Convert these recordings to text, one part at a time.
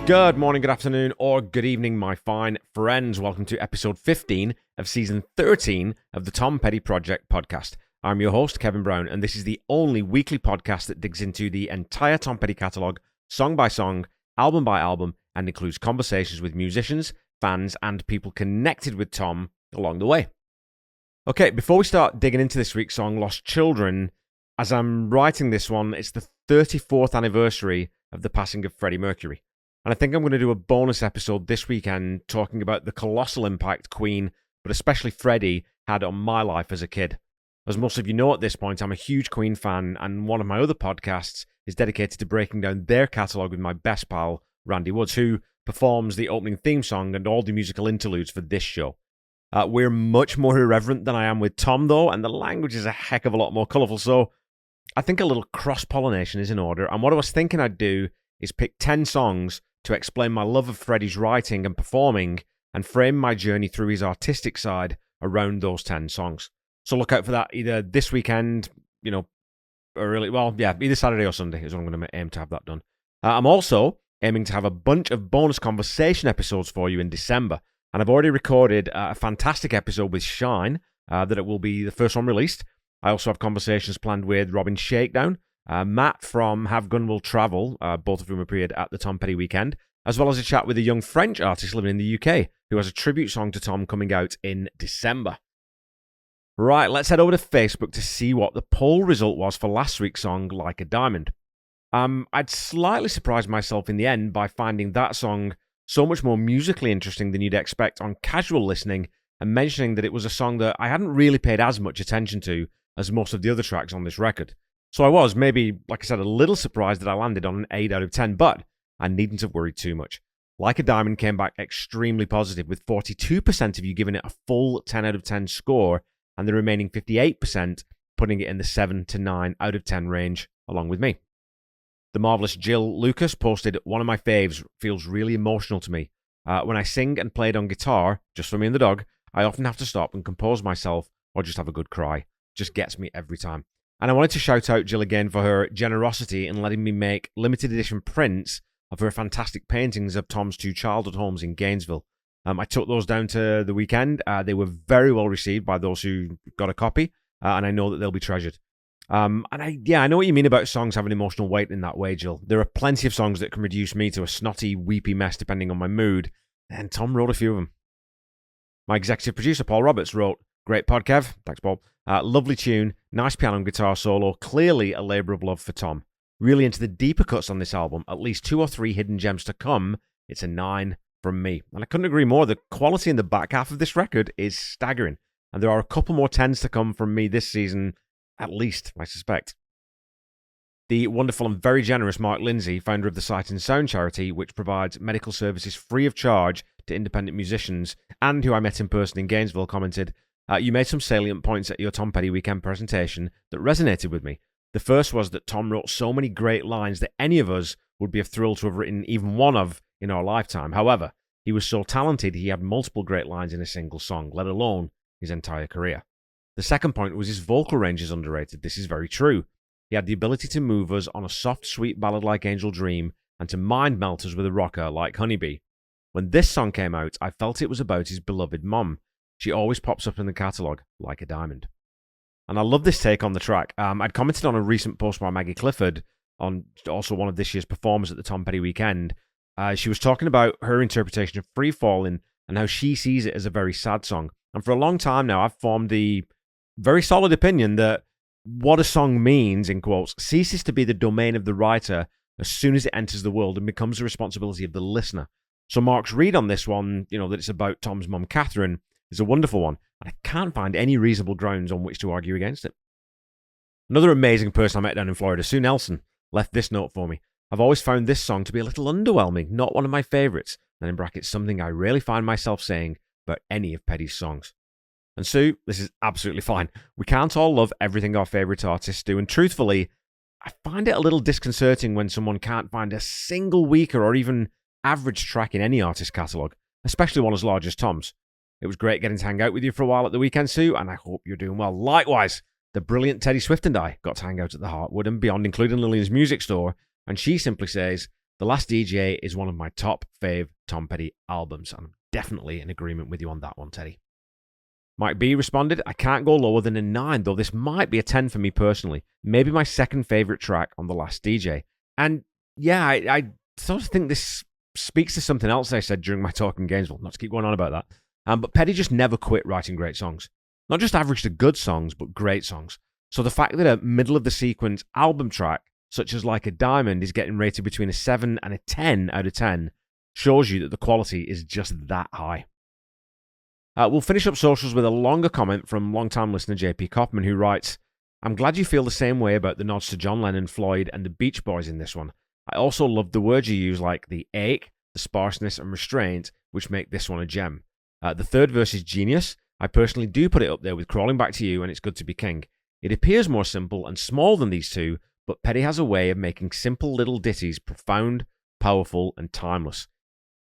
Good morning, good afternoon, or good evening, my fine friends. Welcome to episode 15 of season 13 of the Tom Petty Project podcast. I'm your host, Kevin Brown, and this is the only weekly podcast that digs into the entire Tom Petty catalogue, song by song, album by album, and includes conversations with musicians, fans, and people connected with Tom along the way. Okay, before we start digging into this week's song, Lost Children, as I'm writing this one, it's the 34th anniversary of the passing of Freddie Mercury. And I think I'm going to do a bonus episode this weekend talking about the colossal impact Queen, but especially Freddie, had on my life as a kid. As most of you know at this point, I'm a huge Queen fan, and one of my other podcasts is dedicated to breaking down their catalogue with my best pal, Randy Woods, who performs the opening theme song and all the musical interludes for this show. We're much more irreverent than I am with Tom, though, and the language is a heck of a lot more colourful, so I think a little cross-pollination is in order, and what I was thinking I'd do is pick 10 songs to explain my love of Freddie's writing and performing and frame my journey through his artistic side around those 10 songs. So look out for that either this weekend, or either Saturday or Sunday is when I'm going to aim to have that done. I'm also aiming to have a bunch of bonus conversation episodes for you in December, and I've already recorded a fantastic episode with Shine, that it will be the first one released. I also have conversations planned with Robin Shakedown, Matt from Have Gun Will Travel, both of whom appeared at the Tom Petty weekend, as well as a chat with a young French artist living in the UK who has a tribute song to Tom coming out in December. Right, let's head over to Facebook to see what the poll result was for last week's song, Like a Diamond. I'd slightly surprised myself in the end by finding that song so much more musically interesting than you'd expect on casual listening, and mentioning that it was a song that I hadn't really paid as much attention to as most of the other tracks on this record. So I was, maybe, like I said, a little surprised that I landed on an 8 out of 10, but I needn't have worried too much. Like a Diamond came back extremely positive, with 42% of you giving it a full 10 out of 10 score, and the remaining 58% putting it in the 7 to 9 out of 10 range, along with me. The marvellous Jill Lucas posted, "One of my faves, feels really emotional to me. When I sing and play it on guitar, just for me and the dog, I often have to stop and compose myself or just have a good cry. Just gets me every time." And I wanted to shout out Jill again for her generosity in letting me make limited edition prints of her fantastic paintings of Tom's two childhood homes in Gainesville. I took those down to the weekend. They were very well received by those who got a copy, and I know that they'll be treasured. I know what you mean about songs having emotional weight in that way, Jill. There are plenty of songs that can reduce me to a snotty, weepy mess depending on my mood, and Tom wrote a few of them. My executive producer, Paul Roberts, wrote, "Great pod, Kev." Thanks, Paul. Lovely tune, nice piano and guitar solo, clearly a labour of love for Tom. Really into the deeper cuts on this album, at least 2 or 3 hidden gems to come. It's a 9 from me. And I couldn't agree more, the quality in the back half of this record is staggering. And there are a couple more 10s to come from me this season, at least, I suspect. The wonderful and very generous Mark Lindsay, founder of the Sight and Sound charity, which provides medical services free of charge to independent musicians, and who I met in person in Gainesville, commented, "You made some salient points at your Tom Petty weekend presentation that resonated with me. The first was that Tom wrote so many great lines that any of us would be thrilled to have written even one of in our lifetime. However, he was so talented he had multiple great lines in a single song, let alone his entire career. The second point was his vocal range is underrated. This is very true. He had the ability to move us on a soft, sweet ballad like Angel Dream and to mind melt us with a rocker like Honeybee. When this song came out, I felt it was about his beloved mom. She always pops up in the catalogue like a diamond." And I love this take on the track. I'd commented on a recent post by Maggie Clifford, on also one of this year's performers at the Tom Petty weekend. She was talking about her interpretation of Free Fallin' and how she sees it as a very sad song. And for a long time now, I've formed the very solid opinion that what a song means, in quotes, ceases to be the domain of the writer as soon as it enters the world and becomes the responsibility of the listener. So Mark's read on this one, that it's about Tom's mum, Catherine, is a wonderful one, and I can't find any reasonable grounds on which to argue against it. Another amazing person I met down in Florida, Sue Nelson, left this note for me. "I've always found this song to be a little underwhelming, not one of my favourites, and in brackets, something I rarely find myself saying about any of Petty's songs." And Sue, this is absolutely fine. We can't all love everything our favourite artists do, and truthfully, I find it a little disconcerting when someone can't find a single weaker or even average track in any artist catalogue, especially one as large as Tom's. It was great getting to hang out with you for a while at the weekend, Sue, and I hope you're doing well. Likewise, the brilliant Teddy Swift and I got to hang out at the Heartwood and beyond, including Lillian's music store, and she simply says, The Last DJ is one of my top fave Tom Petty albums, and I'm definitely in agreement with you on that one, Teddy. Mike B responded, I can't go lower than a 9, though this might be a 10 for me personally. Maybe my second favourite track on The Last DJ. And yeah, I sort of think this speaks to something else I said during my talk in Gainesville, not to keep going on about that. But Petty just never quit writing great songs. Not just average to good songs, but great songs. So the fact that a middle-of-the-sequence album track, such as Like a Diamond, is getting rated between a 7 and a 10 out of 10 shows you that the quality is just that high. We'll finish up socials with a longer comment from long-time listener JP Copman, who writes, I'm glad you feel the same way about the nods to John Lennon, Floyd, and the Beach Boys in this one. I also love the words you use like the ache, the sparseness, and restraint, which make this one a gem. The third verse is genius. I personally do put it up there with Crawling Back to You and It's Good to Be King. It appears more simple and small than these two, but Petty has a way of making simple little ditties profound, powerful, and timeless.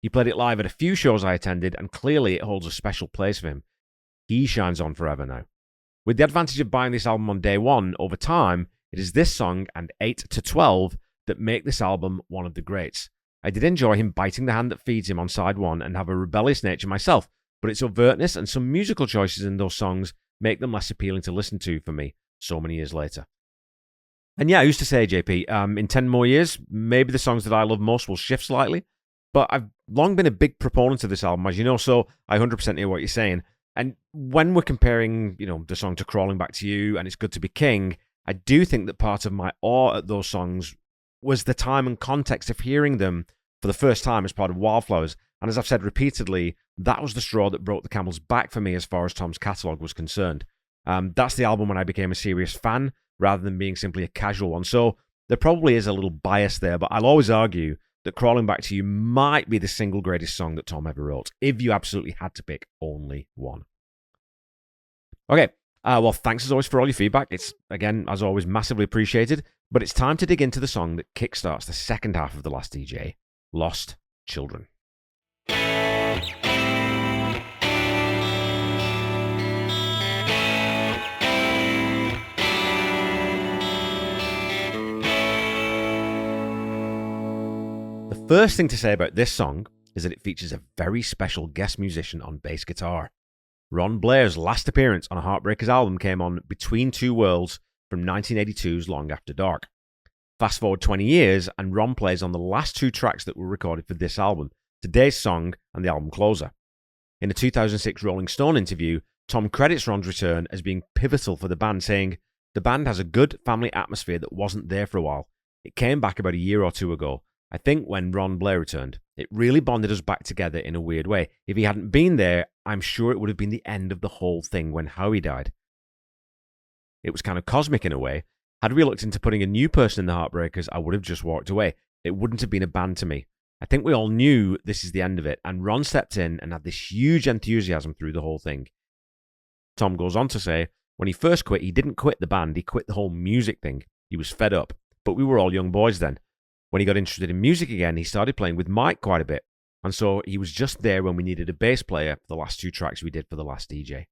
He played it live at a few shows I attended, and clearly it holds a special place for him. He shines on forever now. With the advantage of buying this album on day one, over time, it is this song and 8 to 12 that make this album one of the greats. I did enjoy him biting the hand that feeds him on side one and have a rebellious nature myself, but its overtness and some musical choices in those songs make them less appealing to listen to for me so many years later. And yeah, I used to say, JP, in 10 more years, maybe the songs that I love most will shift slightly, but I've long been a big proponent of this album, as you know, so I 100% hear what you're saying. And when we're comparing, the song to Crawling Back to You and It's Good to Be King, I do think that part of my awe at those songs was the time and context of hearing them for the first time as part of Wildflowers. And as I've said repeatedly, that was the straw that broke the camel's back for me as far as Tom's catalogue was concerned. That's the album when I became a serious fan, rather than being simply a casual one. So there probably is a little bias there, but I'll always argue that Crawling Back to You might be the single greatest song that Tom ever wrote, if you absolutely had to pick only one. Okay, well, thanks as always for all your feedback. It's, again, as always, massively appreciated, but it's time to dig into the song that kickstarts the second half of The Last DJ, Lost Children. The first thing to say about this song is that it features a very special guest musician on bass guitar. Ron Blair's last appearance on a Heartbreakers album came on Between Two Worlds from 1982's Long After Dark. Fast forward 20 years, and Ron plays on the last two tracks that were recorded for this album, Today's Song and the album closer. In a 2006 Rolling Stone interview, Tom credits Ron's return as being pivotal for the band, saying, "The band has a good family atmosphere that wasn't there for a while. It came back about a year or two ago. I think when Ron Blair returned, it really bonded us back together in a weird way. If he hadn't been there, I'm sure it would have been the end of the whole thing when Howie died. It was kind of cosmic in a way. Had we looked into putting a new person in the Heartbreakers, I would have just walked away. It wouldn't have been a band to me. I think we all knew this is the end of it, and Ron stepped in and had this huge enthusiasm through the whole thing." Tom goes on to say, when he first quit, he didn't quit the band, he quit the whole music thing. He was fed up, but we were all young boys then. When he got interested in music again, he started playing with Mike quite a bit, and so he was just there when we needed a bass player for the last two tracks we did for The Last DJ.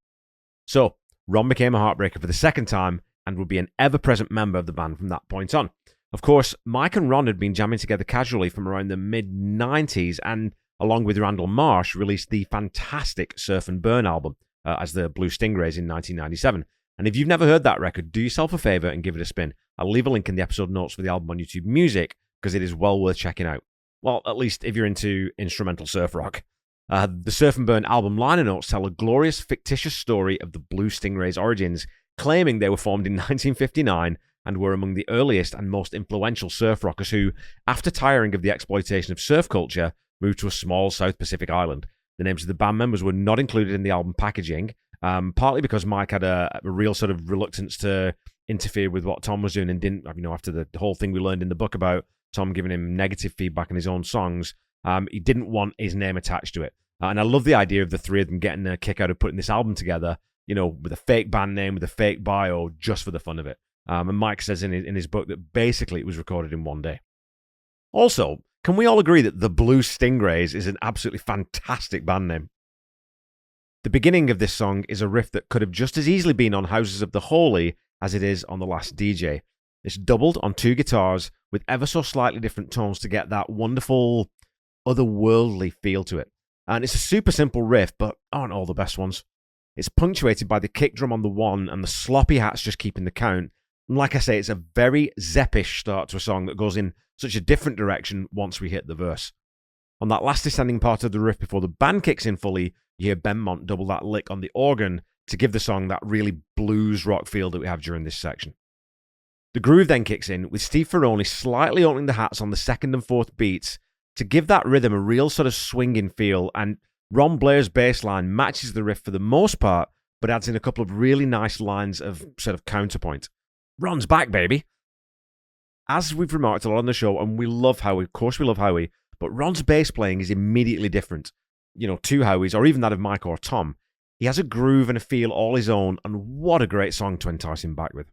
So, Ron became a Heartbreaker for the second time and would be an ever-present member of the band from that point on. Of course, Mike and Ron had been jamming together casually from around the mid-90s and, along with Randall Marsh, released the fantastic Surf and Burn album as the Blue Stingrays in 1997. And if you've never heard that record, do yourself a favor and give it a spin. I'll leave a link in the episode notes for the album on YouTube Music, because it is well worth checking out. Well, at least if you're into instrumental surf rock. The Surf and Burn album liner notes tell a glorious fictitious story of the Blue Stingrays' origins, claiming they were formed in 1959 and were among the earliest and most influential surf rockers who, after tiring of the exploitation of surf culture, moved to a small South Pacific island. The names of the band members were not included in the album packaging, partly because Mike had a real sort of reluctance to interfere with what Tom was doing and didn't, after the whole thing we learned in the book about Tom giving him negative feedback on his own songs, he didn't want his name attached to it. And I love the idea of the three of them getting a kick out of putting this album together, with a fake band name, with a fake bio, just for the fun of it. And Mike says in his book that basically it was recorded in one day. Also, can we all agree that the Blue Stingrays is an absolutely fantastic band name? The beginning of this song is a riff that could have just as easily been on Houses of the Holy as it is on The Last DJ. It's doubled on two guitars with ever so slightly different tones to get that wonderful, otherworldly feel to it. And it's a super simple riff, but aren't all the best ones. It's punctuated by the kick drum on the one and the sloppy hats just keeping the count. And like I say, it's a very Zeppish start to a song that goes in such a different direction once we hit the verse. On that last descending part of the riff before the band kicks in fully, you hear Benmont double that lick on the organ to give the song that really blues rock feel that we have during this section. The groove then kicks in, with Steve Ferroni slightly opening the hats on the second and fourth beats to give that rhythm a real sort of swinging feel, and Ron Blair's bass line matches the riff for the most part, but adds in a couple of really nice lines of sort of counterpoint. Ron's back, baby! As we've remarked a lot on the show, and we love Howie, of course we love Howie, but Ron's bass playing is immediately different, to Howie's, or even that of Mike or Tom. He has a groove and a feel all his own, and what a great song to entice him back with.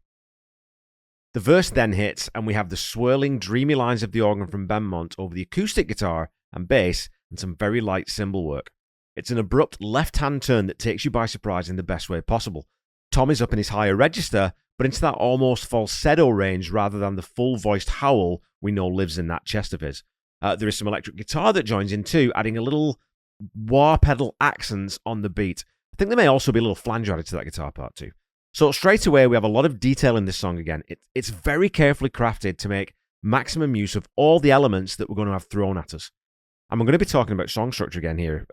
The verse then hits, and we have the swirling, dreamy lines of the organ from Benmont over the acoustic guitar and bass, and some very light cymbal work. It's an abrupt left-hand turn that takes you by surprise in the best way possible. Tom is up in his higher register, but into that almost falsetto range rather than the full-voiced howl we know lives in that chest of his. There is some electric guitar that joins in too, adding a little wah pedal accents on the beat. I think there may also be a little flange added to that guitar part too. So straight away, we have a lot of detail in this song again. It's very carefully crafted to make maximum use of all the elements that we're going to have thrown at us. And we're going to be talking about song structure again here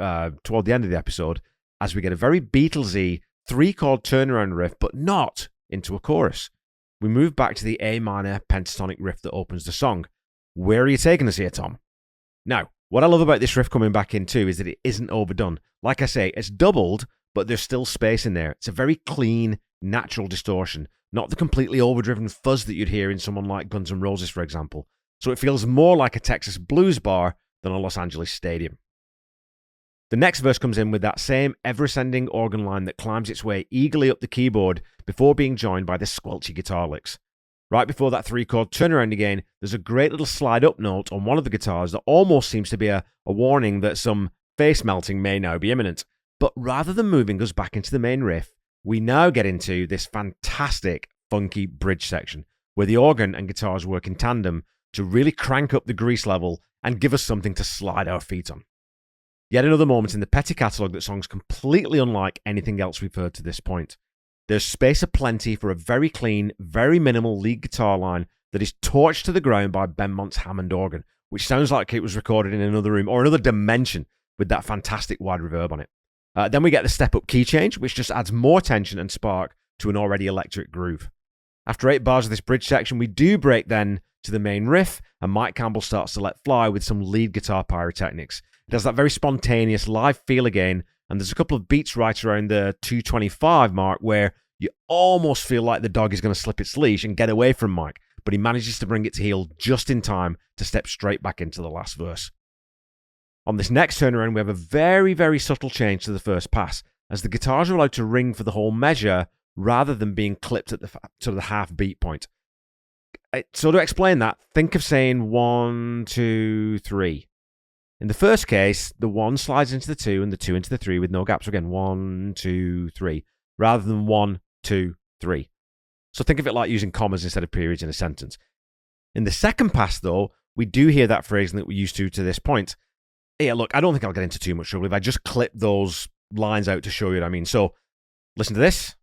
toward the end of the episode, as we get a very Beatlesy 3-chord turnaround riff, but not into a chorus. We move back to the A minor pentatonic riff that opens the song. Where are you taking us here, Tom? Now, what I love about this riff coming back in too is that it isn't overdone. Like I say, it's doubled, but there's still space in there. It's a very clean, natural distortion, not the completely overdriven fuzz that you'd hear in someone like Guns N' Roses, for example. So it feels more like a Texas blues bar than a Los Angeles stadium. The next verse comes in with that same ever-ascending organ line that climbs its way eagerly up the keyboard before being joined by the squelchy guitar licks. Right before that 3-chord turnaround again, there's a great little slide-up note on one of the guitars that almost seems to be a warning that some face melting may now be imminent. But rather than moving us back into the main riff, we now get into this fantastic, funky bridge section, where the organ and guitars work in tandem to really crank up the grease level and give us something to slide our feet on. Yet another moment in the Petty catalogue that song's completely unlike anything else we've heard to this point. There's space aplenty for a very clean, very minimal lead guitar line that is torched to the ground by Benmont's Hammond organ, which sounds like it was recorded in another room or another dimension with that fantastic wide reverb on it. Then we get the step-up key change, which just adds more tension and spark to an already electric groove. After 8 bars of this bridge section, we do break then to the main riff, and Mike Campbell starts to let fly with some lead guitar pyrotechnics. It has that very spontaneous live feel again, and there's a couple of beats right around the 2:25 mark where you almost feel like the dog is going to slip its leash and get away from Mike, but he manages to bring it to heel just in time to step straight back into the last verse. On this next turnaround, we have a very, very subtle change to the first pass, as the guitars are allowed to ring for the whole measure rather than being clipped at the half beat point. So to explain that, think of saying 1, 2, 3. In the first case, the 1 slides into the 2 and the 2 into the 3 with no gaps. So again, 1, 2, 3, rather than 1, 2, 3. So think of it like using commas instead of periods in a sentence. In the second pass, though, we do hear that phrasing that we're used to this point. Yeah, look, I don't think I'll get into too much trouble if I just clip those lines out to show you what I mean. So, listen to this.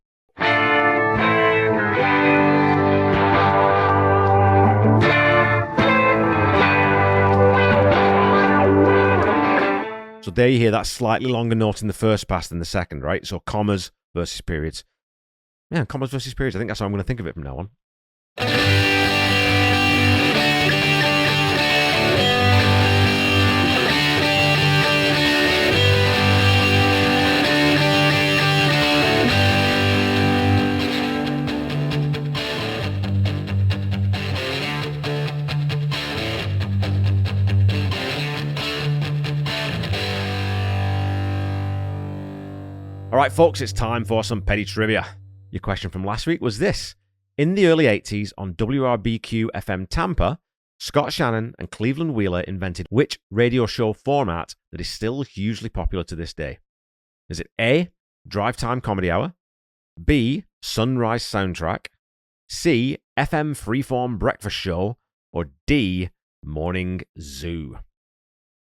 So there you hear that slightly longer note in the first pass than the second, right? So commas versus periods. Yeah, commas versus periods. I think that's how I'm going to think of it from now on. All right, folks, it's time for some petty trivia. Your question from last week was this. In the early 80s on WRBQ FM Tampa, Scott Shannon and Cleveland Wheeler invented which radio show format that is still hugely popular to this day? Is it A, Drive Time Comedy Hour, B, Sunrise Soundtrack, C, FM Freeform Breakfast Show, or D, Morning Zoo?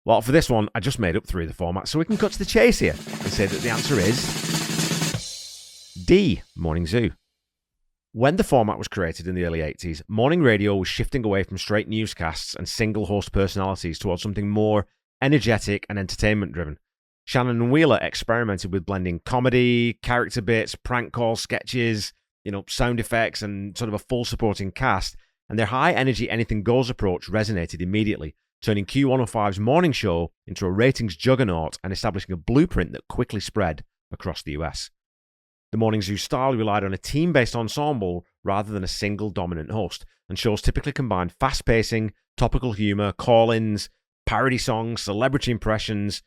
Well, for this one, I just made up 3 of the formats, so we can cut to the chase here and say that the answer is D, Morning Zoo. When the format was created in the early 80s, morning radio was shifting away from straight newscasts and single-host personalities towards something more energetic and entertainment-driven. Shannon and Wheeler experimented with blending comedy, character bits, prank calls, sketches, sound effects, and sort of a full supporting cast, and their high-energy anything-goes approach resonated immediately, turning Q105's morning show into a ratings juggernaut and establishing a blueprint that quickly spread across the US. The Morning Zoo style relied on a team-based ensemble rather than a single dominant host, and shows typically combined fast pacing, topical humor, call-ins, parody songs, celebrity impressions,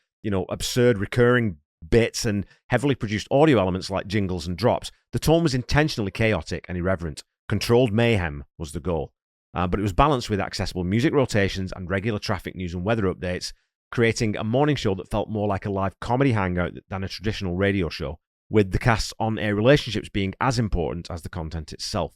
absurd recurring bits, and heavily produced audio elements like jingles and drops. The tone was intentionally chaotic and irreverent. Controlled mayhem was the goal. But it was balanced with accessible music rotations and regular traffic news and weather updates, creating a morning show that felt more like a live comedy hangout than a traditional radio show, with the cast's on-air relationships being as important as the content itself.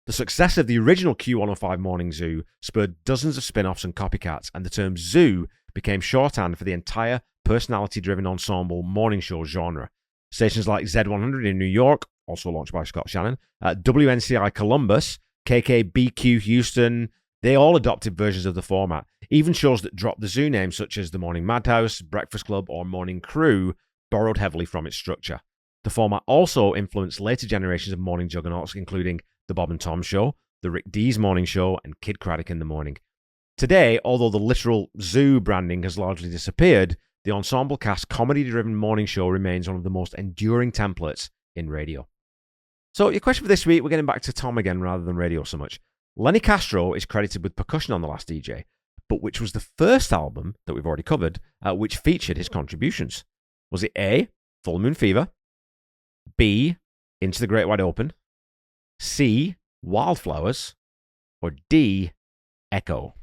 The success of the original Q105 Morning Zoo spurred dozens of spin-offs and copycats, and the term zoo became shorthand for the entire personality-driven ensemble morning show genre. Stations like Z100 in New York, also launched by Scott Shannon, WNCI Columbus, KKBQ Houston, they all adopted versions of the format. Even shows that dropped the zoo names such as The Morning Madhouse, Breakfast Club, or Morning Crew borrowed heavily from its structure. The format also influenced later generations of morning juggernauts, including The Bob and Tom Show, The Rick Dees Morning Show, and Kid Craddock in the Morning. Today, although the literal zoo branding has largely disappeared, the ensemble cast comedy-driven morning show remains one of the most enduring templates in radio. So your question for this week, we're getting back to Tom again rather than radio so much. Lenny Castro is credited with percussion on The Last DJ, but which was the first album that we've already covered, which featured his contributions? Was it A, Full Moon Fever, B, Into the Great Wide Open, C, Wildflowers, or D, Echo?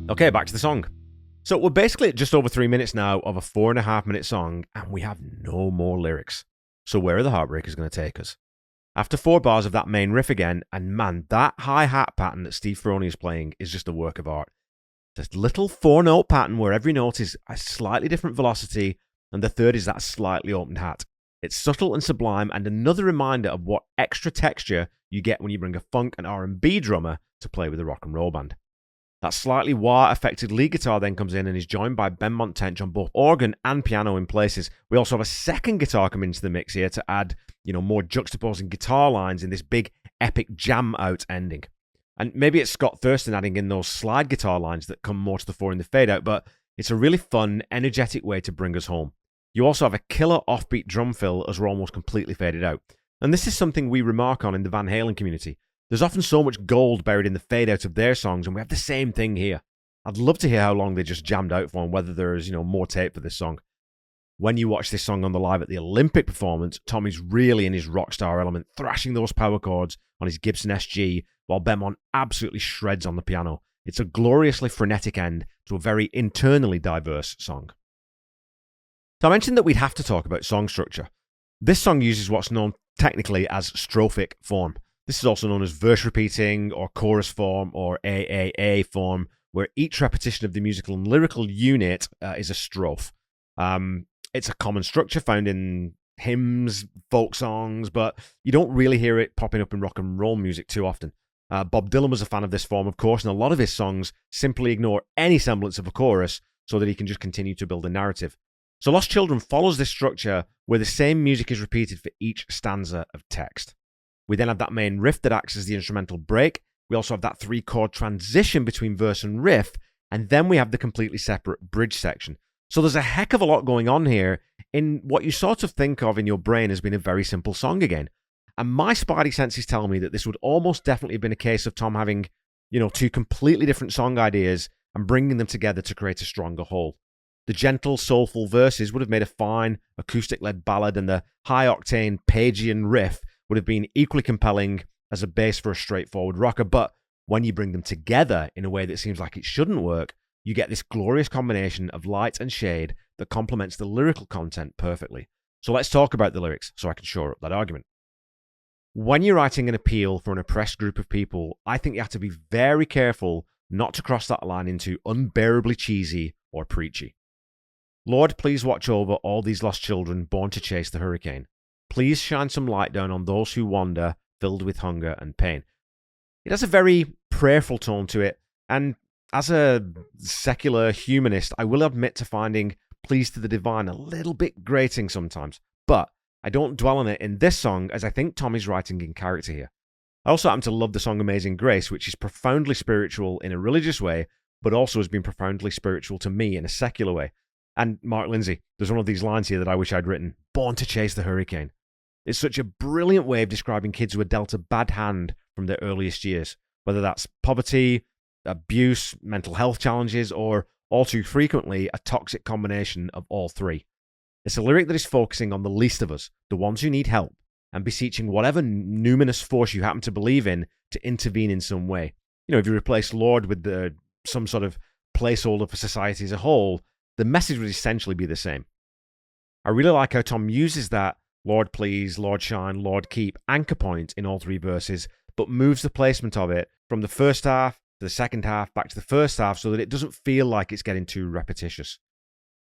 Okay, back to the song. So we're basically at just over 3 minutes now of a 4.5-minute song, and we have no more lyrics. So where are the Heartbreakers going to take us? After 4 bars of that main riff again, and man, that hi-hat pattern that Steve Ferroni is playing is just a work of art. This little 4-note pattern where every note is a slightly different velocity, and the third is that slightly opened hat. It's subtle and sublime, and another reminder of what extra texture you get when you bring a funk and R&B drummer to play with a rock and roll band. That slightly wah-affected lead guitar then comes in and is joined by Ben Montench on both organ and piano in places. We also have a second guitar come into the mix here to add, more juxtaposing guitar lines in this big epic jam-out ending. And maybe it's Scott Thurston adding in those slide guitar lines that come more to the fore in the fade-out, but it's a really fun, energetic way to bring us home. You also have a killer offbeat drum fill as we're almost completely faded out. And this is something we remark on in the Van Halen community. There's often so much gold buried in the fade-out of their songs, and we have the same thing here. I'd love to hear how long they just jammed out for and whether there's, more tape for this song. When you watch this song on the live at the Olympic performance, Tommy's really in his rock star element, thrashing those power chords on his Gibson SG, while Benmont absolutely shreds on the piano. It's a gloriously frenetic end to a very internally diverse song. So I mentioned that we'd have to talk about song structure. This song uses what's known technically as strophic form. This is also known as verse repeating or chorus form or AAA form, where each repetition of the musical and lyrical unit is a strophe. It's a common structure found in hymns, folk songs, but you don't really hear it popping up in rock and roll music too often. Bob Dylan was a fan of this form, of course, and a lot of his songs simply ignore any semblance of a chorus so that he can just continue to build a narrative. So Lost Children follows this structure where the same music is repeated for each stanza of text. We then have that main riff that acts as the instrumental break. We also have that 3-chord transition between verse and riff, and then we have the completely separate bridge section. So there's a heck of a lot going on here in what you sort of think of in your brain as being a very simple song again. And my spidey senses tell me that this would almost definitely have been a case of Tom having, 2 completely different song ideas and bringing them together to create a stronger whole. The gentle, soulful verses would have made a fine, acoustic-led ballad, and the high-octane, Pagian riff would have been equally compelling as a base for a straightforward rocker, but when you bring them together in a way that seems like it shouldn't work, you get this glorious combination of light and shade that complements the lyrical content perfectly. So let's talk about the lyrics so I can shore up that argument. When you're writing an appeal for an oppressed group of people, I think you have to be very careful not to cross that line into unbearably cheesy or preachy. Lord, please watch over all these lost children born to chase the hurricane. Please shine some light down on those who wander, filled with hunger and pain. It has a very prayerful tone to it, and as a secular humanist, I will admit to finding pleas to the divine a little bit grating sometimes, but I don't dwell on it in this song as I think Tom is writing in character here. I also happen to love the song Amazing Grace, which is profoundly spiritual in a religious way, but also has been profoundly spiritual to me in a secular way. And Mark Lindsay, there's one of these lines here that I wish I'd written, born to chase the hurricane. It's such a brilliant way of describing kids who are dealt a bad hand from their earliest years, whether that's poverty, abuse, mental health challenges, or all too frequently a toxic combination of all three. It's a lyric that is focusing on the least of us, the ones who need help, and beseeching whatever numinous force you happen to believe in to intervene in some way. You know, if you replace Lord with some sort of placeholder for society as a whole, the message would essentially be the same. I really like how Tom uses that Lord please, Lord shine, Lord keep anchor point in all three verses, but moves the placement of it from the first half to the second half back to the first half so that it doesn't feel like it's getting too repetitious.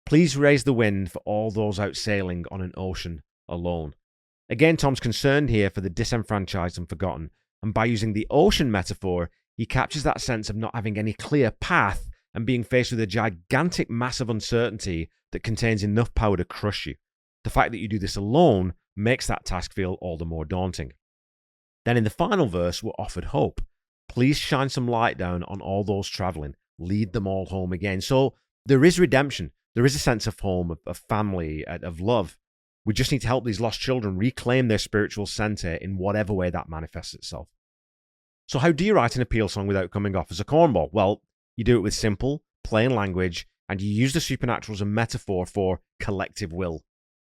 Please raise the wind for all those out sailing on an ocean alone. Again, Tom's concerned here for the disenfranchised and forgotten, and by using the ocean metaphor, he captures that sense of not having any clear path and being faced with a gigantic mass of uncertainty that contains enough power to crush you. The fact that you do this alone makes that task feel all the more daunting. Then in the final verse, we're offered hope. Please shine some light down on all those traveling. Lead them all home again. So there is redemption. There is a sense of home, of family, of love. We just need to help these lost children reclaim their spiritual center in whatever way that manifests itself. So how do you write an appeal song without coming off as a cornball? Well, you do it with simple, plain language, and you use the supernatural as a metaphor for collective will.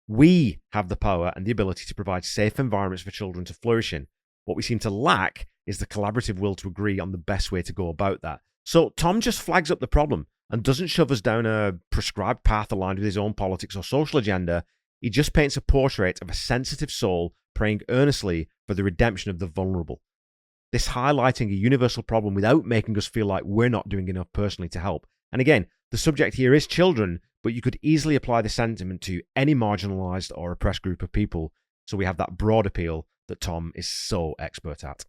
We have the power and the ability to provide safe environments for children to flourish in. What we seem to lack is the collaborative will to agree on the best way to go about that. So Tom just flags up the problem and doesn't shove us down a prescribed path aligned with his own politics or social agenda. He just paints a portrait of a sensitive soul praying earnestly for the redemption of the vulnerable. This highlighting a universal problem without making us feel like we're not doing enough personally to help. And again, the subject here is children, but you could easily apply the sentiment to any marginalized or oppressed group of people. So we have that broad appeal that Tom is so expert at.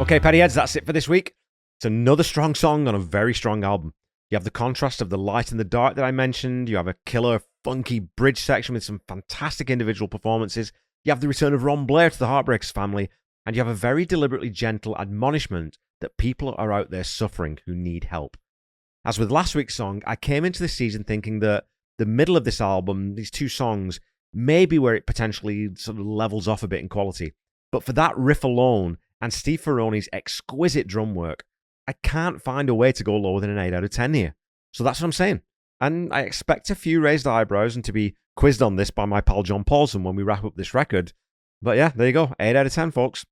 Okay, Pettyheads, that's it for this week. It's another strong song on a very strong album. You have the contrast of the light and the dark that I mentioned. You have a killer, funky bridge section with some fantastic individual performances. You have the return of Ron Blair to the Heartbreakers family. And you have a very deliberately gentle admonishment that people are out there suffering who need help. As with last week's song, I came into this season thinking that the middle of this album, these two songs, may be where it potentially sort of levels off a bit in quality. But for that riff alone, and Steve Ferrone's exquisite drum work, I can't find a way to go lower than an 8 out of 10 here. So that's what I'm saying. And I expect a few raised eyebrows and to be quizzed on this by my pal John Paulson when we wrap up this record. But yeah, there you go. 8 out of 10, folks.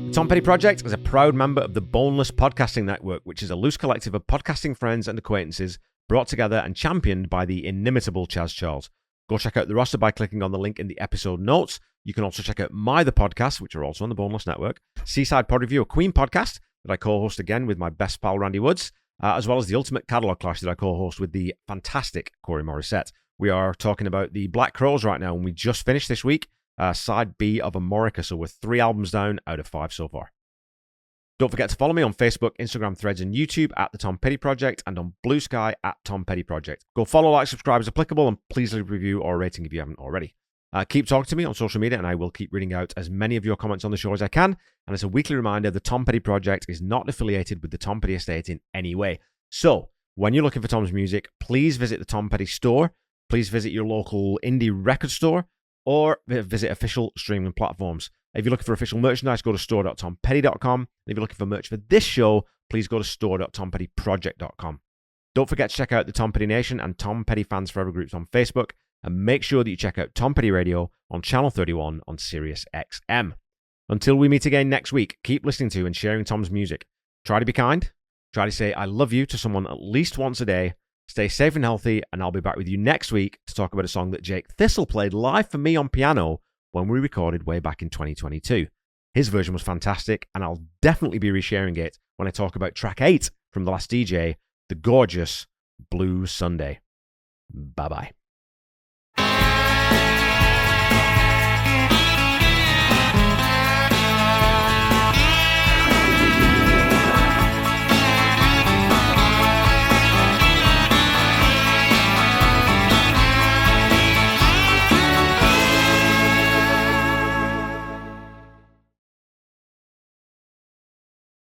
The Tom Petty Project is a proud member of the Boneless Podcasting Network, which is a loose collective of podcasting friends and acquaintances brought together and championed by the inimitable Chaz Charles. Go check out the roster by clicking on the link in the episode notes. You can also check out the podcasts, which are also on the Boneless Network, Seaside Pod Review, a Queen podcast that I co-host again with my best pal Randy Woods, as well as the Ultimate Catalog Clash that I co-host with the fantastic Corey Morissette. We are talking about the Black Crowes right now, and we just finished this week side B of Amorica, so we're 3 albums down out of 5 so far. Don't forget to follow me on Facebook, Instagram, Threads, and YouTube at The Tom Petty Project, and on Blue Sky at Tom Petty Project. Go follow, like, subscribe as applicable, and please leave a review or a rating if you haven't already. Keep talking to me on social media, and I will keep reading out as many of your comments on the show as I can. And as a weekly reminder, the Tom Petty Project is not affiliated with the Tom Petty Estate in any way. So, when you're looking for Tom's music, please visit the Tom Petty store. Please visit your local indie record store, or visit official streaming platforms. If you're looking for official merchandise, go to store.tompetty.com. If you're looking for merch for this show, please go to store.tompettyproject.com. Don't forget to check out the Tom Petty Nation and Tom Petty Fans Forever groups on Facebook, and make sure that you check out Tom Petty Radio on Channel 31 on Sirius XM. Until we meet again next week, keep listening to and sharing Tom's music. Try to be kind. Try to say I love you to someone at least once a day. Stay safe and healthy, and I'll be back with you next week to talk about a song that Jake Thistle played live for me on piano when we recorded way back in 2022. His version was fantastic, and I'll definitely be resharing it when I talk about track 8 from The Last DJ, the gorgeous Blue Sunday. Bye-bye.